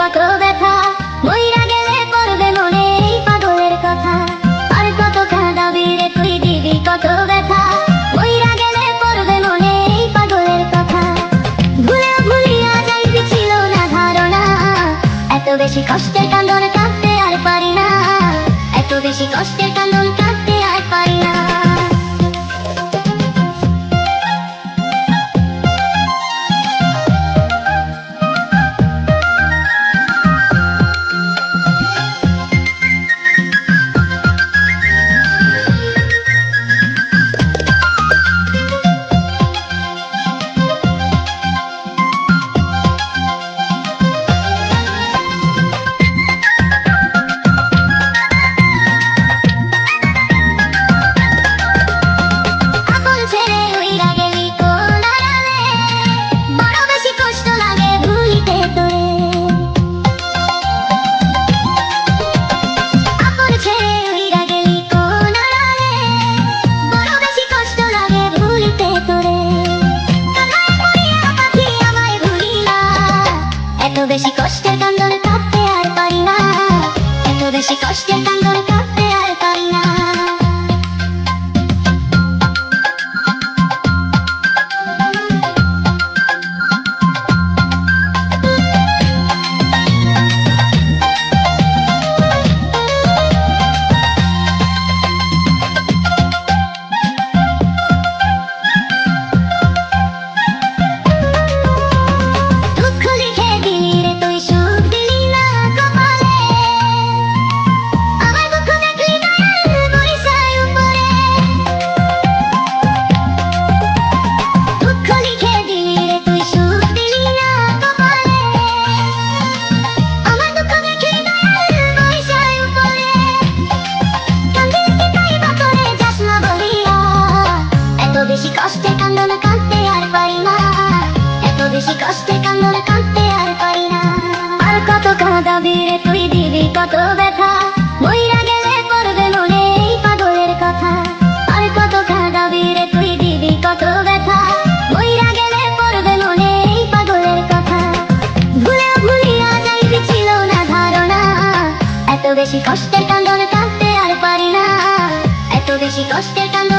কত ব্যথা, মইরা গেলে পড়বে মনে এই পাগলের কথা। আর কত কাঁদাবি রে তুই দিবি কত ব্যথা, মইরা গেলে পড়বে মনে এই পাগলের কথা। ভুলেও ভুলিয়া যাইবি ছিল না ধারণা, এত বেশি কষ্টের কান্দন কাঁদতে আর পারি না, এত বেশি কষ্টের কান্দন কাঁদতে আর পারি না। এত বেশি কষ্টের কান্দন কাঁদতে আর পারি না, এত বেশি কষ্টের কান্দন কাঁদতে আর পারি না। বেশি কষ্টের কান্দন কাঁদতে আর পারি না, এত বেশি কষ্টের কান্দন কাঁদতে আর পারি না। আর কত কাঁদাবি রে তুই দিবি কত ব্যথা, মইরা গেলে পড়বে মনে এই পাগলের কথা। আর কত কাঁদাবি রে তুই দিবি কত ব্যথা, মইরা গেলে পড়বে মনে এই পাগলের কথা। ভুলেও ভুলিয়া যাইবি ছিল না ধারণা, এত বেশি কষ্টের কান্দন কাঁদতে আর পারি না, এত বেশি কষ্টের কান্দন